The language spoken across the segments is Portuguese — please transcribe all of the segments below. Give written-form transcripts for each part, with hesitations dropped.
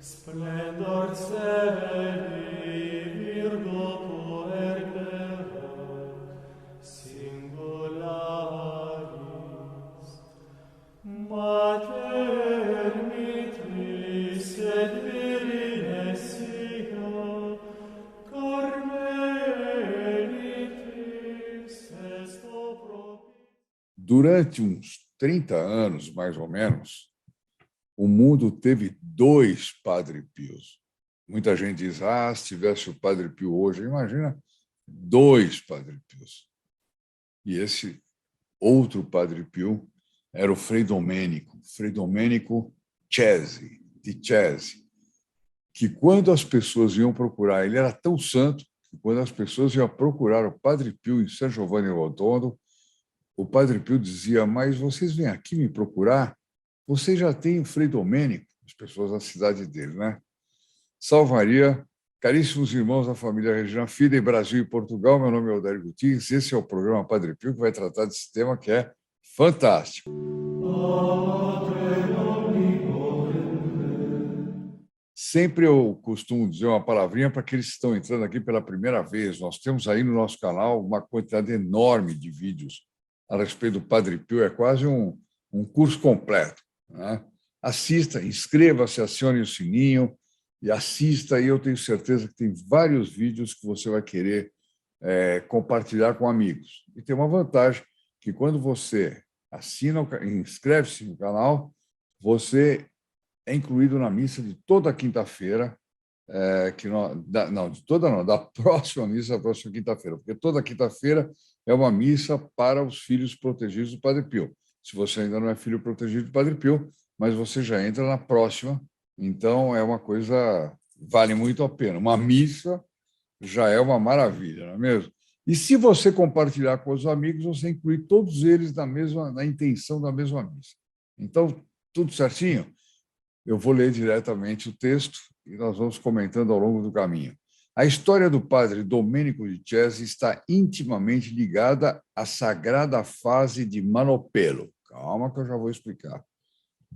Splendor celi virgo puerpera, singularis, mater mitris et virines sia, carmelitis esto propria. Durante uns 30 anos, mais ou menos, o mundo teve dois Padre Pios. Muita gente diz, se tivesse o Padre Pio hoje, imagina dois Padre Pios. E esse outro Padre Pio era o Frei Domenico Cesi, de Cesi, que quando as pessoas iam procurar, ele era tão santo, que quando as pessoas iam procurar o Padre Pio em San Giovanni Rotondo, o Padre Pio dizia, mas vocês vêm aqui me procurar? Vocês já têm o Frei Domênico, as pessoas da cidade dele, né? Salve Maria, caríssimos irmãos da família Regina Fidei, Brasil e Portugal, meu nome é Odair Gutierrez, esse é o programa Padre Pio, que vai tratar desse tema que é fantástico. Sempre eu costumo dizer uma palavrinha para aqueles que estão entrando aqui pela primeira vez. Nós temos aí no nosso canal uma quantidade enorme de vídeos a respeito do Padre Pio, é quase um curso completo, né? Assista, inscreva-se, acione o sininho e assista, e eu tenho certeza que tem vários vídeos que você vai querer compartilhar com amigos. E tem uma vantagem, que quando você assina, inscreve-se no canal, você é incluído na missa de toda quinta-feira, da próxima missa, da próxima quinta-feira, porque toda quinta-feira é uma missa para os filhos protegidos do Padre Pio. Se você ainda não é filho protegido do Padre Pio, mas você já entra na próxima, então é uma coisa, vale muito a pena. Uma missa já é uma maravilha, não é mesmo? E se você compartilhar com os amigos, você inclui todos eles na intenção da mesma missa. Então, tudo certinho? Eu vou ler diretamente o texto e nós vamos comentando ao longo do caminho. A história do padre Domenico de Cesi está intimamente ligada à sagrada fase de Manopelo. Calma que eu já vou explicar. O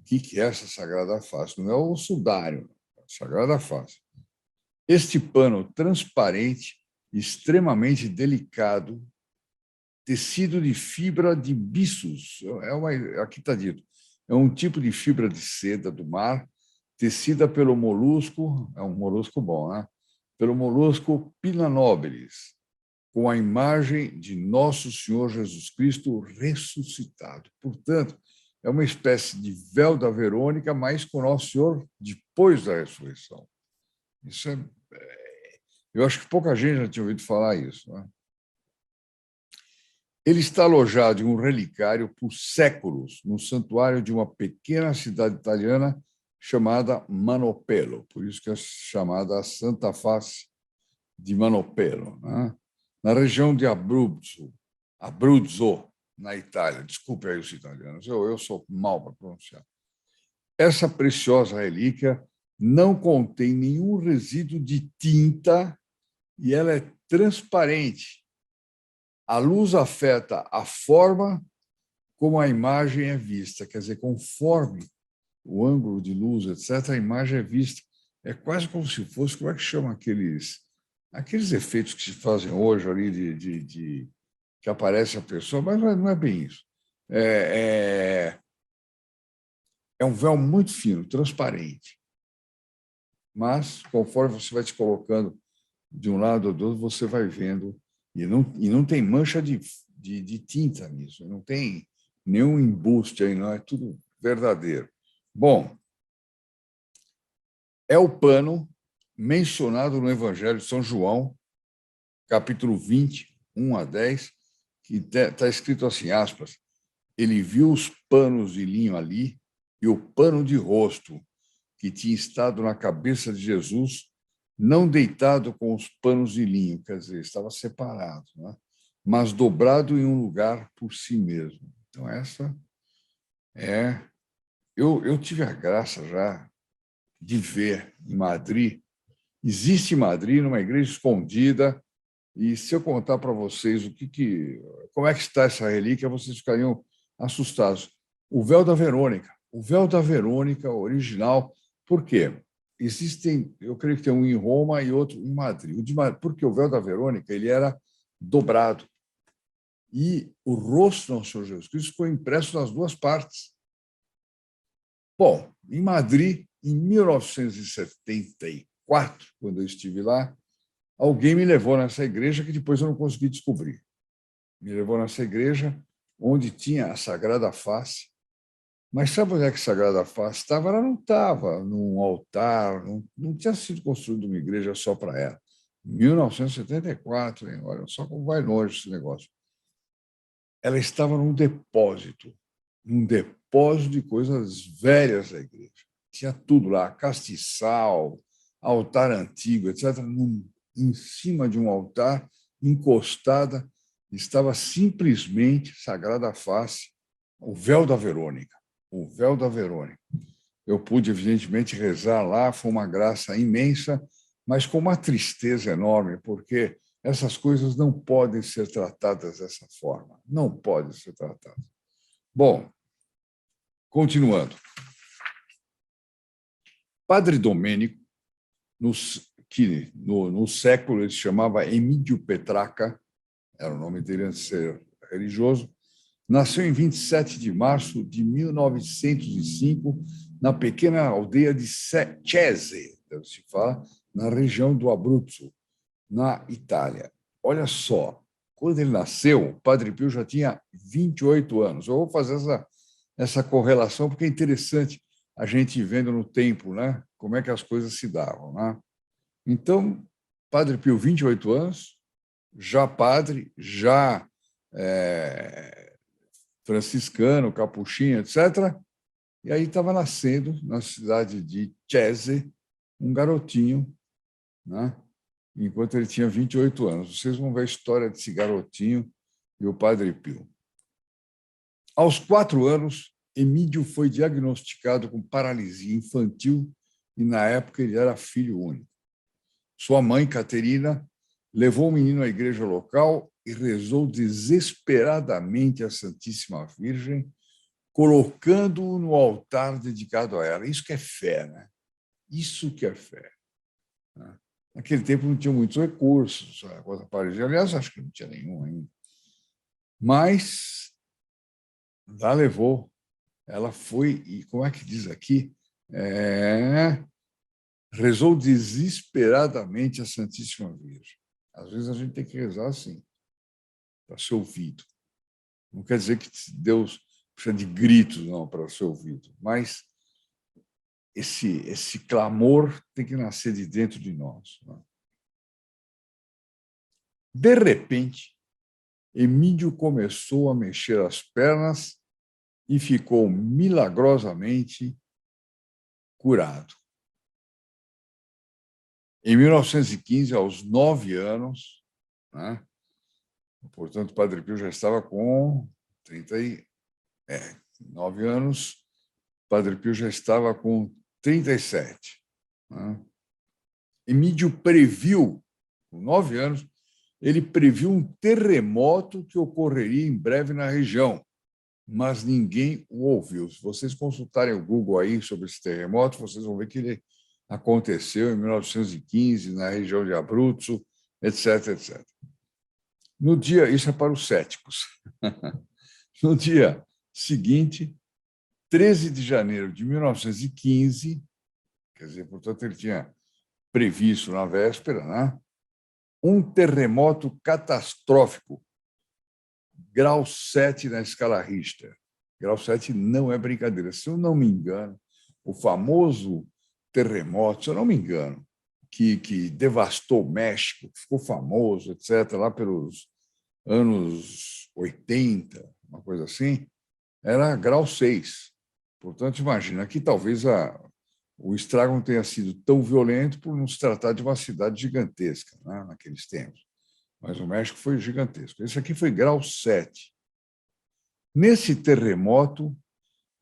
que é essa sagrada fase? Não é o sudário, é a sagrada fase. Este pano transparente, extremamente delicado, tecido de fibra de byssus, aqui está dito, é um tipo de fibra de seda do mar, tecida pelo molusco, é um molusco bom, né? Pelo molusco Pinna nobilis, com a imagem de Nosso Senhor Jesus Cristo ressuscitado. Portanto, é uma espécie de véu da Verônica, mas com Nosso Senhor depois da ressurreição. Isso eu acho que pouca gente já tinha ouvido falar isso, né? Ele está alojado em um relicário por séculos no santuário de uma pequena cidade italiana chamada Manopelo, por isso que é chamada a Santa Face de Manopelo, né? Na região de Abruzzo, na Itália. Desculpe aí os italianos, eu sou mal para pronunciar. Essa preciosa relíquia não contém nenhum resíduo de tinta e ela é transparente. A luz afeta a forma como a imagem é vista, quer dizer, conforme o ângulo de luz, etc., a imagem é vista. É quase como se fosse, como é que chama aqueles efeitos que se fazem hoje ali que aparece a pessoa, mas não é bem isso. É um véu muito fino, transparente. Mas, conforme você vai te colocando de um lado ou do outro, você vai vendo, e não tem mancha de tinta nisso, não tem nenhum embuste aí, não, é tudo verdadeiro. Bom, é o pano mencionado no Evangelho de São João, capítulo 20, 1 a 10, que está escrito assim, aspas, ele viu os panos de linho ali e o pano de rosto que tinha estado na cabeça de Jesus, não deitado com os panos de linho, quer dizer, estava separado, né? Mas dobrado em um lugar por si mesmo. Então, essa é... Eu tive a graça já de ver em Madrid, existe em Madrid, numa igreja escondida, e se eu contar para vocês como é que está essa relíquia, vocês ficariam assustados. O véu da Verônica original. Por quê? existem, eu creio que tem um em Roma e outro em Madrid. Porque o véu da Verônica ele era dobrado. E o rosto do Nosso Senhor Jesus Cristo foi impresso nas duas partes. Bom, em Madrid, em 1974, quando eu estive lá, alguém me levou nessa igreja que depois eu não consegui descobrir. Me levou nessa igreja onde tinha a Sagrada Face. Mas sabe onde é que a Sagrada Face estava? Ela não estava num altar, não tinha sido construída uma igreja só para ela. 1974, hein? Olha só como vai longe esse negócio. Ela estava num depósito de coisas velhas da igreja. Tinha tudo lá, castiçal, altar antigo, etc. Em cima de um altar, encostada, estava simplesmente Sagrada Face, o véu da Verônica. O véu da Verônica. Eu pude, evidentemente, rezar lá, foi uma graça imensa, mas com uma tristeza enorme, porque essas coisas não podem ser tratadas dessa forma. Não podem ser tratadas. Bom, continuando. Padre Domênico, no século ele se chamava Emídio Petrarca, era o nome dele antes de ser religioso, nasceu em 27 de março de 1905, na pequena aldeia de Cese, se fala, na região do Abruzzo, na Itália. Olha só, quando ele nasceu, o Padre Pio já tinha 28 anos. Eu vou fazer essa correlação porque é interessante a gente ir vendo no tempo, né, como é que as coisas se davam. Né? Então, Padre Pio, 28 anos, já padre, já franciscano, capuchinho, etc. E aí estava nascendo, na cidade de Cese, um garotinho, né? Enquanto ele tinha 28 anos. Vocês vão ver a história desse garotinho e o Padre Pio. Aos 4 anos, Emídio foi diagnosticado com paralisia infantil e, na época, ele era filho único. Sua mãe, Caterina, levou o menino à igreja local e rezou desesperadamente à Santíssima Virgem, colocando-o no altar dedicado a ela. Isso que é fé, né? Isso que é fé. Naquele tempo não tinha muitos recursos, a coisa parecia. Aliás, acho que não tinha nenhum ainda. Mas lá levou. Ela foi, e como é que diz aqui? Rezou desesperadamente a Santíssima Virgem. Às vezes a gente tem que rezar assim, para ser ouvido. Não quer dizer que Deus precisa de gritos, não, para ser ouvido, mas esse clamor tem que nascer de dentro de nós. Não? De repente, Emídio começou a mexer as pernas e ficou milagrosamente curado. Em 1915, aos 9 anos, né? Portanto, o Padre Pio já estava com 9 anos, o Padre Pio já estava com 37. Né? Emídio previu, com 9 anos, ele previu um terremoto que ocorreria em breve na região, mas ninguém o ouviu. Se vocês consultarem o Google aí sobre esse terremoto, vocês vão ver que ele aconteceu em 1915, na região de Abruzzo, etc., etc. No dia, isso é para os céticos, no dia seguinte, 13 de janeiro de 1915, quer dizer, portanto, ele tinha previsto na véspera, né, um terremoto catastrófico, grau 7 na escala Richter. Grau 7 não é brincadeira. Se eu não me engano, o famoso terremoto, se eu não me engano, que devastou o México, que ficou famoso, etc., lá pelos anos 80, uma coisa assim, era grau 6. Portanto, imagina que talvez o estrago não tenha sido tão violento por não se tratar de uma cidade gigantesca, né, naqueles tempos. Mas o México foi gigantesco. Esse aqui foi grau 7. Nesse terremoto,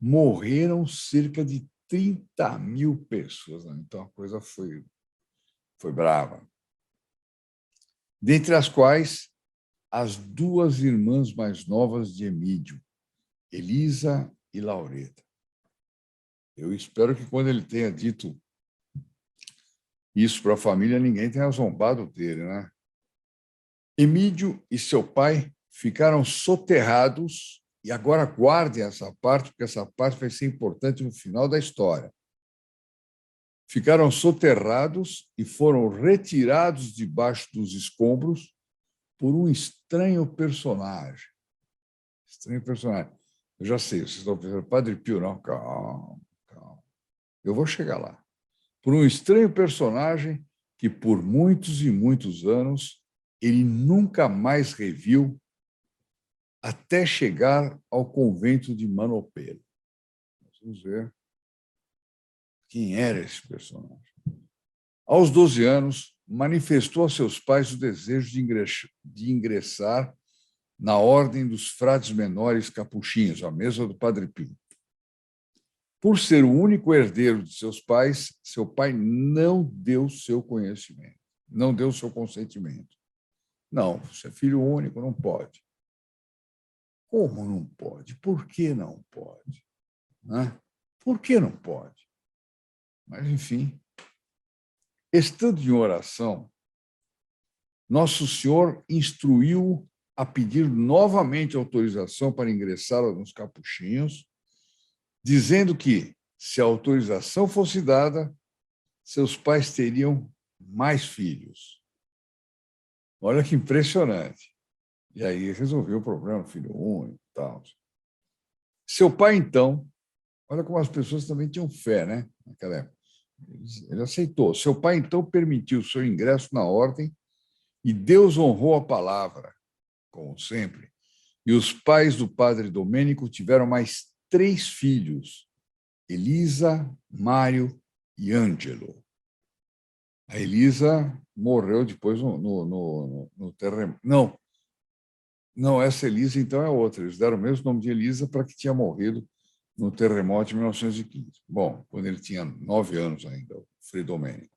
morreram cerca de 30 mil pessoas. Né? Então, a coisa foi brava. Dentre as quais, as 2 irmãs mais novas de Emídio, Elisa e Laureta. Eu espero que, quando ele tenha dito Isso para a família, ninguém tem zombado dele, né? Emídio e seu pai ficaram soterrados, e agora guardem essa parte, porque essa parte vai ser importante no final da história. Ficaram soterrados e foram retirados debaixo dos escombros por um estranho personagem. Estranho personagem. Eu já sei, vocês estão pensando, Padre Pio, não, calma, calma. Eu vou chegar lá. Por um estranho personagem que, por muitos e muitos anos, ele nunca mais reviu até chegar ao convento de Manopelo. Vamos ver quem era esse personagem. Aos 12 anos, manifestou a seus pais o desejo de ingressar na ordem dos frades menores capuchinhos, a mesma do Padre Pio. Por ser o único herdeiro de seus pais, seu pai não deu seu conhecimento, não deu seu consentimento. Não, você é filho único, não pode. Como não pode? Por que não pode? Né? Por que não pode? Mas, enfim, estando em oração, Nosso Senhor instruiu a pedir novamente autorização para ingressar nos capuchinhos, dizendo que, se a autorização fosse dada, seus pais teriam mais filhos. Olha que impressionante. E aí resolveu o problema, filho único e tal. Seu pai, então, olha como as pessoas também tinham fé, né? Naquela época. Ele aceitou. Seu pai, então, permitiu seu ingresso na ordem e Deus honrou a palavra, como sempre. E os pais do padre Domênico tiveram mais 3 filhos, Elisa, Mário e Ângelo. A Elisa morreu depois no terremoto. Não, essa Elisa, então, é outra. Eles deram o mesmo nome de Elisa para que tinha morrido no terremoto de 1915. Bom, quando ele tinha 9 anos ainda, o Frei Domênico.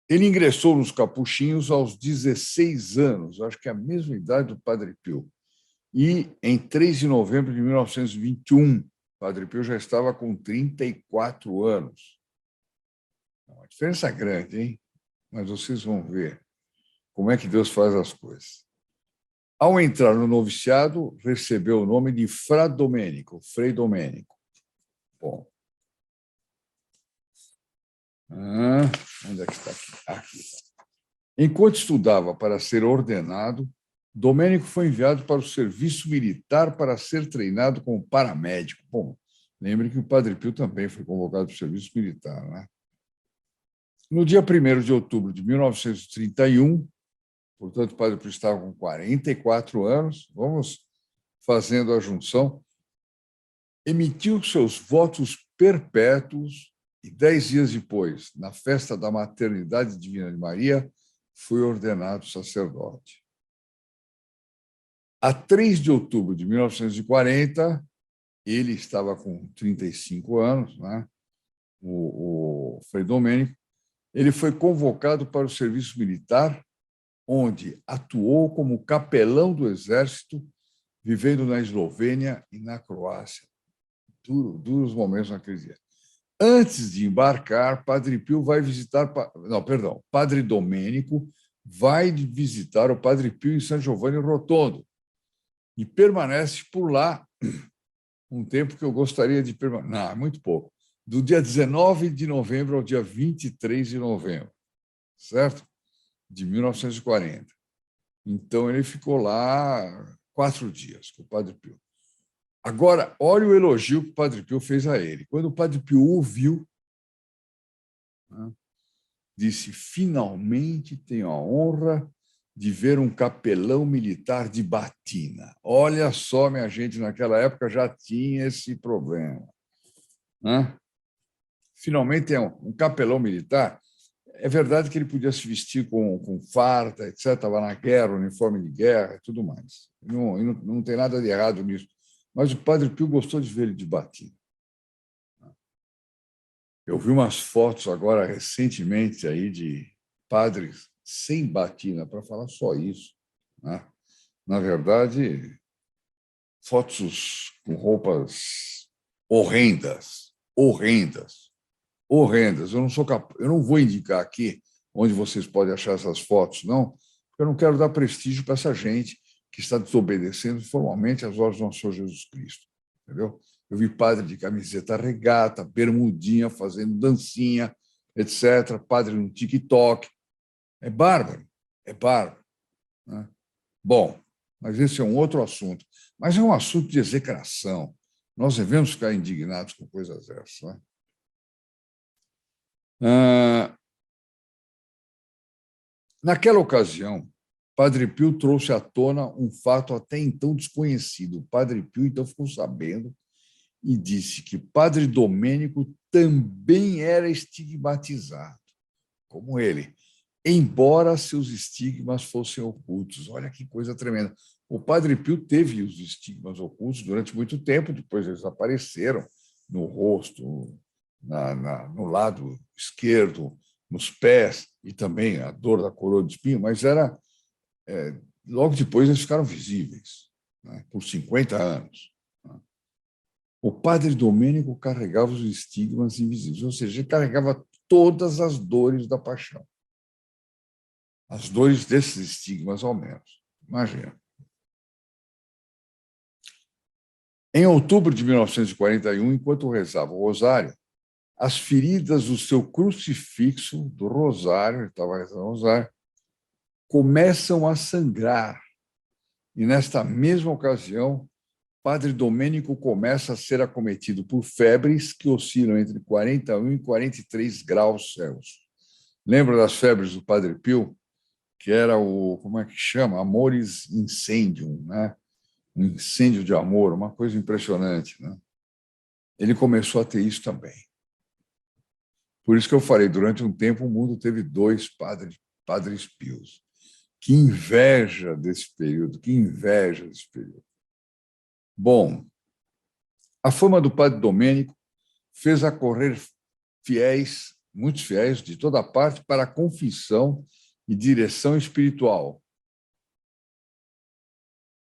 Ele ingressou nos capuchinhos aos 16 anos, acho que é a mesma idade do Padre Pio. E, em 3 de novembro de 1921, o Padre Pio já estava com 34 anos. Uma diferença grande, hein? Mas vocês vão ver como é que Deus faz as coisas. Ao entrar no noviciado, recebeu o nome de Fra Domênico, Frei Domênico. Bom. Onde é que está aqui? Aqui. Enquanto estudava para ser ordenado, Domênico foi enviado para o serviço militar para ser treinado como paramédico. Bom, lembre que o Padre Pio também foi convocado para o serviço militar, né? No dia 1º de outubro de 1931, portanto, o Padre Pio estava com 44 anos, vamos fazendo a junção, emitiu seus votos perpétuos e 10 dias depois, na festa da Maternidade Divina de Maria, foi ordenado sacerdote. A 3 de outubro de 1940, ele estava com 35 anos, né? o Frei Domênico, ele foi convocado para o serviço militar, onde atuou como capelão do Exército, vivendo na Eslovênia e na Croácia. Duros momentos naquele dia. Antes de embarcar, Padre Pio vai visitar... Padre Domênico vai visitar o Padre Pio em San Giovanni Rotondo e permanece por lá um tempo que eu gostaria de permanecer. Não, muito pouco. Do dia 19 de novembro ao dia 23 de novembro, certo? De 1940. Então, ele ficou lá 4 dias com o Padre Pio. Agora, olha o elogio que o Padre Pio fez a ele. Quando o Padre Pio ouviu, né, disse, finalmente tenho a honra de ver um capelão militar de batina. Olha só, minha gente, naquela época já tinha esse problema. Né? Finalmente tem um capelão militar. É verdade que ele podia se vestir com farda, etc., estava na guerra, uniforme de guerra e tudo mais. Não tem nada de errado nisso. Mas o Padre Pio gostou de ver ele de batina. Eu vi umas fotos agora, recentemente, aí de padres sem batina, para falar só isso. Né? Na verdade, fotos com roupas horrendas, horrendas, horrendas. Eu não vou indicar aqui onde vocês podem achar essas fotos, não, porque eu não quero dar prestígio para essa gente que está desobedecendo formalmente às ordens do nosso Senhor Jesus Cristo. Entendeu? Eu vi padre de camiseta regata, bermudinha, fazendo dancinha, etc. Padre no TikTok. É bárbaro, é bárbaro. Né? Bom, mas esse é um outro assunto. Mas é um assunto de execração. Nós devemos ficar indignados com coisas dessas. Né? Naquela ocasião, Padre Pio trouxe à tona um fato até então desconhecido. O Padre Pio, então, ficou sabendo e disse que Padre Domênico também era estigmatizado, como ele, embora seus estigmas fossem ocultos. Olha que coisa tremenda. O Padre Pio teve os estigmas ocultos durante muito tempo, depois eles apareceram no rosto, no lado esquerdo, nos pés, e também a dor da coroa de espinho, mas logo depois eles ficaram visíveis, né, por 50 anos. O Padre Domênico carregava os estigmas invisíveis, ou seja, ele carregava todas as dores da paixão. As dores desses estigmas, ao menos. Imagina. Em outubro de 1941, enquanto rezava o rosário, as feridas do seu crucifixo, do rosário, ele estava rezando o rosário, começam a sangrar. E, nesta mesma ocasião, Padre Domênico começa a ser acometido por febres que oscilam entre 41 e 43 graus Celsius. Lembra das febres do Padre Pio? Que era como é que chama? Amoris incendium, né? Um incêndio de amor, uma coisa impressionante. Né? Ele começou a ter isso também. Por isso que eu falei, durante um tempo o mundo teve 2 padres pios. Que inveja desse período, que inveja desse período. Bom, a fama do Padre Domênico fez acorrer fiéis, muitos fiéis de toda parte, para a confissão e direção espiritual.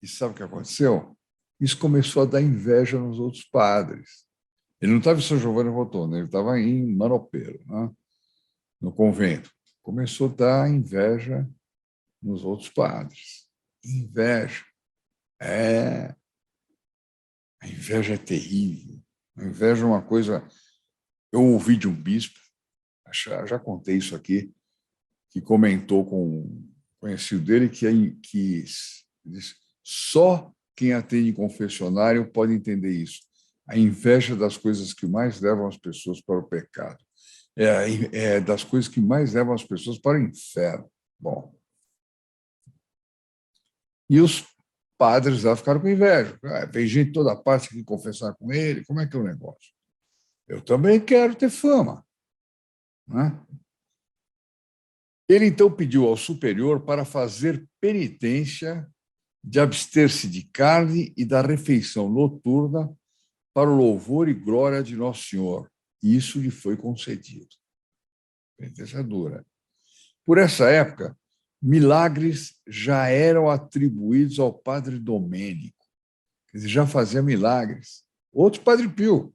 E sabe o que aconteceu? Isso começou a dar inveja nos outros padres. Ele não estava em São Giovanni Rotondo, ele estava em Manopelo, né? No convento. Começou a dar inveja nos outros padres. Inveja. A inveja é terrível. A inveja é uma coisa... Eu ouvi de um bispo, já contei isso aqui, que comentou com um conhecido dele que diz, só quem atende em confessionário pode entender isso. A inveja das coisas que mais levam as pessoas para o pecado. É das coisas que mais levam as pessoas para o inferno. Bom. E os padres lá ficaram com inveja. Vem gente de toda parte aqui confessar com ele. Como é que é o negócio? Eu também quero ter fama. Né? Ele, então, pediu ao superior para fazer penitência de abster-se de carne e da refeição noturna para o louvor e glória de Nosso Senhor. E isso lhe foi concedido. Penitência dura. Por essa época, milagres já eram atribuídos ao Padre Domênico. Quer dizer, já fazia milagres. Outro Padre Pio.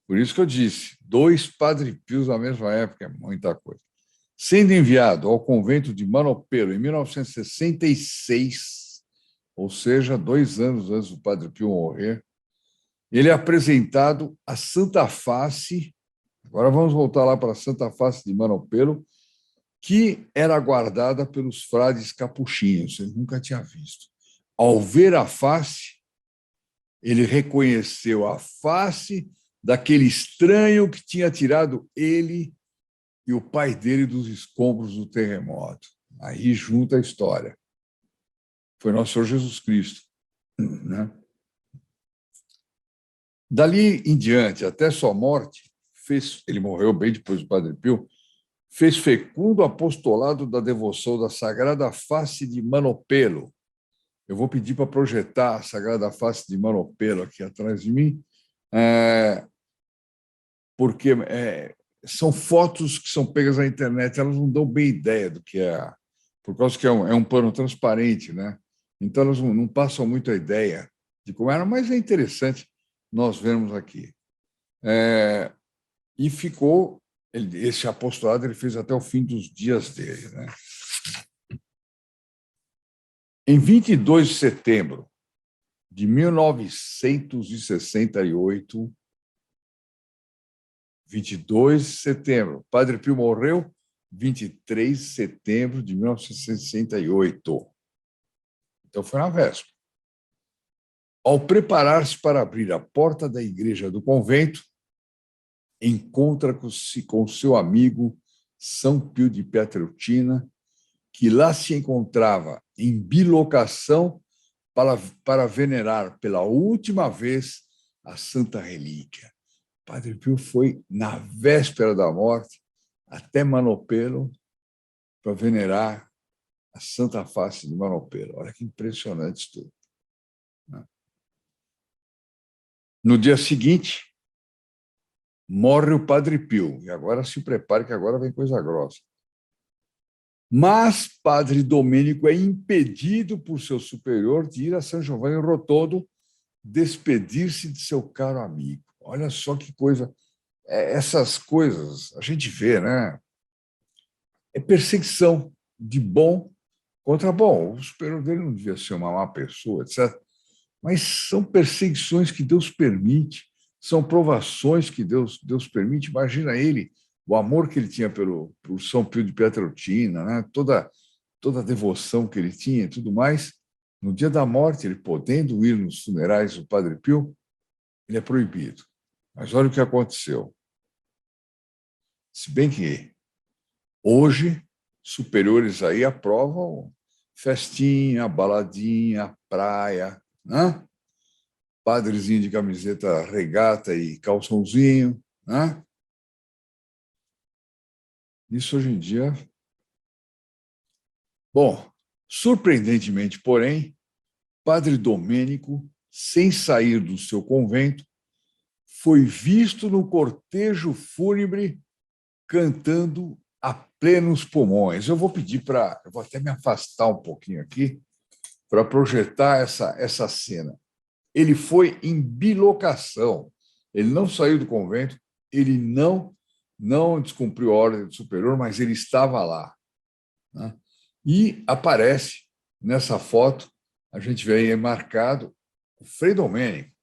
Por isso que eu disse, 2 Padre Pios na mesma época é muita coisa. Sendo enviado ao convento de Manopelo em 1966, ou seja, 2 anos antes do Padre Pio morrer, ele é apresentado à Santa Face. Agora vamos voltar lá para a Santa Face de Manopelo, que era guardada pelos frades capuchinhos. Ele nunca tinha visto. Ao ver a face, ele reconheceu a face daquele estranho que tinha tirado ele e o pai dele dos escombros do terremoto. Aí junta a história. Foi nosso Senhor Jesus Cristo. Né? Dali em diante, até sua morte, ele morreu bem depois do Padre Pio, fez fecundo apostolado da devoção da Sagrada Face de Manopelo. Eu vou pedir para projetar a Sagrada Face de Manopelo aqui atrás de mim, porque são fotos que são pegas na internet, elas não dão bem ideia do que é, por causa que é um pano transparente, né? Então elas não passam muito a ideia de como era, mas é interessante nós vermos aqui. E ficou, esse apostolado ele fez até o fim dos dias dele, né? Em 22 de setembro de 1968, 22 de setembro, Padre Pio morreu 23 de setembro de 1968. Então, foi na véspera. Ao preparar-se para abrir a porta da igreja do convento, encontra-se com seu amigo São Pio de Pietrelcina, que lá se encontrava em bilocação para venerar pela última vez a Santa Relíquia. Padre Pio foi, na véspera da morte, até Manopelo para venerar a Santa Face de Manopelo. Olha que impressionante isso tudo. No dia seguinte, morre o Padre Pio. E agora se prepare, que agora vem coisa grossa. Mas Padre Domênico é impedido por seu superior de ir a São Giovanni Rotondo despedir-se de seu caro amigo. Olha só que coisa. Essas coisas a gente vê, né? É perseguição de bom contra bom. O superior dele não devia ser uma má pessoa, etc. Mas são perseguições que Deus permite, são provações que Deus permite. Imagina ele, o amor que ele tinha por São Pio de Pietrelcina, né? toda a devoção que ele tinha e tudo mais. No dia da morte, ele podendo ir nos funerais do Padre Pio, ele é proibido. Mas olha o que aconteceu. Se bem que hoje, superiores aí aprovam festinha, baladinha, praia, né? Padrezinho de camiseta regata e calçãozinho, né? Isso hoje em dia... Bom, surpreendentemente, porém, Padre Domênico, sem sair do seu convento, foi visto no cortejo fúnebre cantando a plenos pulmões. Eu vou pedir para... Eu vou até me afastar um pouquinho aqui para projetar essa cena. Ele foi em bilocação. Ele não saiu do convento, ele não descumpriu a ordem do superior, mas ele estava lá, né? E aparece nessa foto, a gente vê aí marcado o Frei Domênico.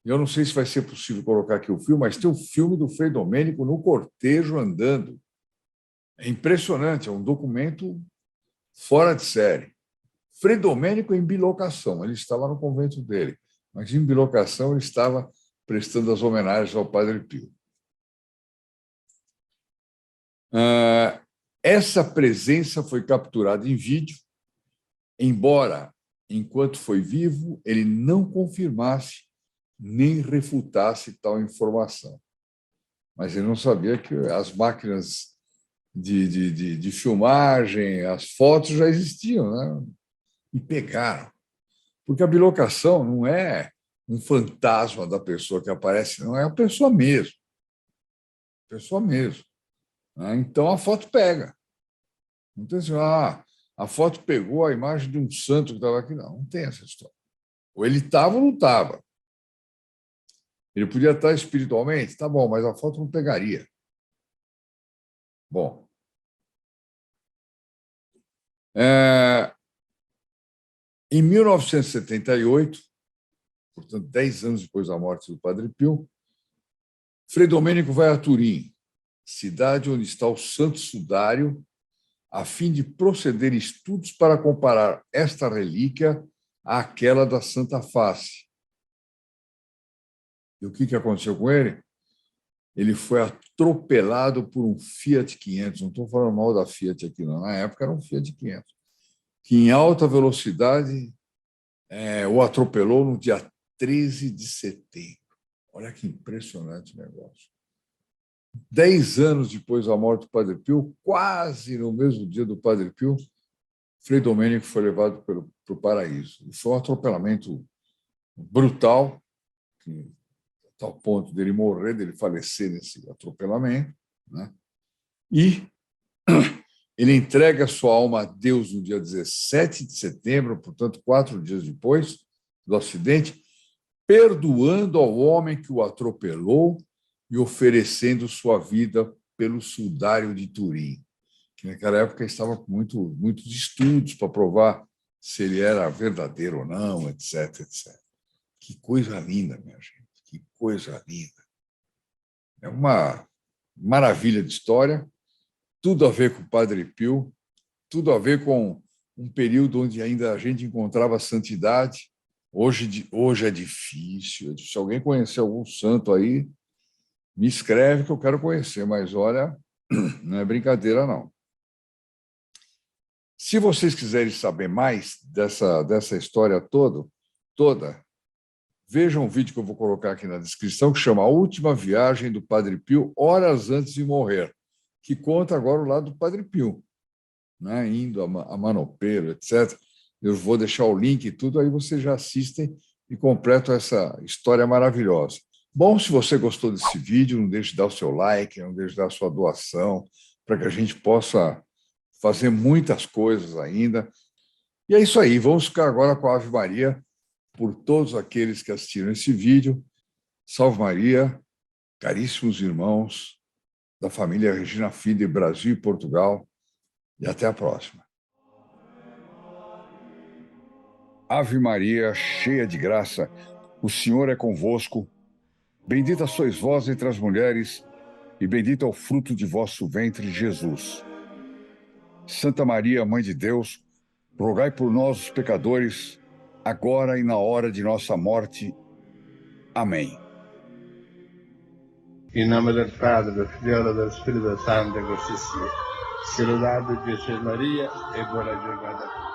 Eu não sei se vai ser possível colocar aqui o filme, mas tem o filme do Frei Domênico no cortejo andando. É impressionante, é um documento fora de série. Frei Domênico em bilocação, ele estava no convento dele, mas em bilocação ele estava prestando as homenagens ao Padre Pio. Essa presença foi capturada em vídeo, embora, enquanto foi vivo, ele não confirmasse nem refutasse tal informação. Mas ele não sabia que as máquinas de filmagem, as fotos já existiam, né? E pegaram. Porque a bilocação não é um fantasma da pessoa que aparece, não, é a pessoa mesmo. Pessoa mesmo. Então, a foto pega. Não tem assim, a foto pegou a imagem de um santo que estava aqui. Não tem essa história. Ou ele estava ou não estava. Ele podia estar espiritualmente? Tá bom, mas a foto não pegaria. Bom. Em 1978, portanto, 10 anos depois da morte do Padre Pio, Frei Domênico vai a Turim, cidade onde está o Santo Sudário, a fim de proceder estudos para comparar esta relíquia àquela da Santa Face. E o que aconteceu com ele? Ele foi atropelado por um Fiat 500. Não estou falando mal da Fiat aqui, não. Na época era um Fiat 500, que em alta velocidade o atropelou no dia 13 de setembro. Olha que impressionante o negócio. 10 anos depois da morte do Padre Pio, quase no mesmo dia do Padre Pio, Frei Domênico foi levado para o paraíso. E foi um atropelamento brutal, a tal ponto dele morrer, dele falecer nesse atropelamento, né? E ele entrega sua alma a Deus no dia 17 de setembro, portanto, 4 dias depois do acidente, perdoando ao homem que o atropelou e oferecendo sua vida pelo sudário de Turim, que naquela época estava com muitos estudos para provar se ele era verdadeiro ou não, etc, etc. Que coisa linda, minha gente, que coisa linda. É uma maravilha de história, tudo a ver com o Padre Pio, tudo a ver com um período onde ainda a gente encontrava santidade. Hoje é difícil. Se alguém conhecer algum santo aí, me escreve que eu quero conhecer, mas olha, não é brincadeira, não. Se vocês quiserem saber mais dessa história toda, vejam um vídeo que eu vou colocar aqui na descrição, que chama A Última Viagem do Padre Pio, horas antes de morrer, que conta agora o lado do Padre Pio, né? Indo a Manopeiro, etc. Eu vou deixar o link e tudo, aí vocês já assistem e completam essa história maravilhosa. Bom, se você gostou desse vídeo, não deixe de dar o seu like, não deixe de dar a sua doação, para que a gente possa fazer muitas coisas ainda. E é isso aí, vamos ficar agora com a Ave Maria por todos aqueles que assistiram esse vídeo. Salve Maria, caríssimos irmãos da família Regina Fide, Brasil e Portugal, e até a próxima. Ave Maria, cheia de graça, o Senhor é convosco. Bendita sois vós entre as mulheres, e bendito é o fruto de vosso ventre, Jesus. Santa Maria, Mãe de Deus, rogai por nós, os pecadores, agora e na hora de nossa morte. Amém. Em nome do Padre, do Filho e do Espírito Santo, così sia. Saludate Jesus Maria e buona giornata.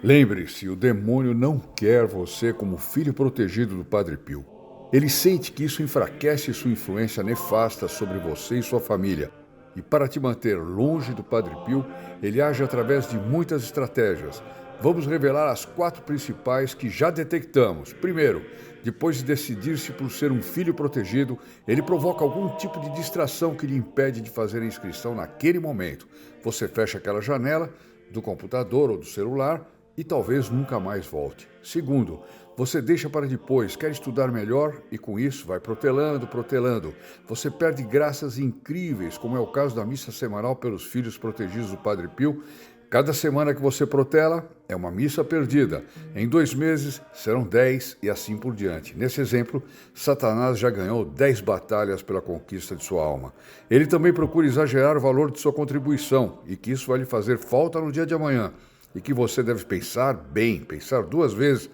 Lembre-se, o demônio não quer você como filho protegido do Padre Pio. Ele sente que isso enfraquece sua influência nefasta sobre você e sua família. E para te manter longe do Padre Pio, ele age através de muitas estratégias. Vamos revelar as 4 principais que já detectamos. Primeiro, depois de decidir-se por ser um filho protegido, ele provoca algum tipo de distração que lhe impede de fazer a inscrição naquele momento. Você fecha aquela janela do computador ou do celular e talvez nunca mais volte. Segundo, você deixa para depois, quer estudar melhor e com isso vai protelando. Você perde graças incríveis, como é o caso da missa semanal pelos filhos protegidos do Padre Pio. Cada semana que você protela é uma missa perdida. Em 2 meses serão 10 e assim por diante. Nesse exemplo, Satanás já ganhou 10 batalhas pela conquista de sua alma. Ele também procura exagerar o valor de sua contribuição e que isso vai lhe fazer falta no dia de amanhã. E que você deve pensar bem, pensar 2 vezes,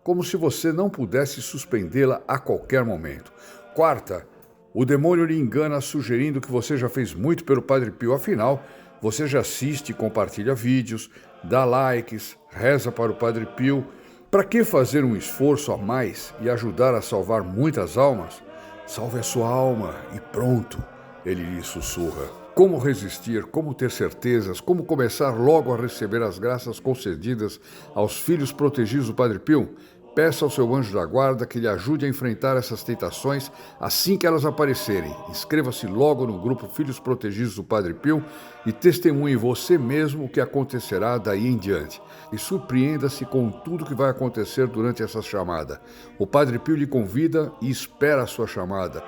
como se você não pudesse suspendê-la a qualquer momento. Quarta, o demônio lhe engana sugerindo que você já fez muito pelo Padre Pio, afinal, você já assiste e compartilha vídeos, dá likes, reza para o Padre Pio. Para que fazer um esforço a mais e ajudar a salvar muitas almas? Salve a sua alma e pronto, ele lhe sussurra. Como resistir, como ter certezas, como começar logo a receber as graças concedidas aos filhos protegidos do Padre Pio? Peça ao seu anjo da guarda que lhe ajude a enfrentar essas tentações assim que elas aparecerem. Inscreva-se logo no grupo Filhos Protegidos do Padre Pio e testemunhe você mesmo o que acontecerá daí em diante. E surpreenda-se com tudo que vai acontecer durante essa chamada. O Padre Pio lhe convida e espera a sua chamada.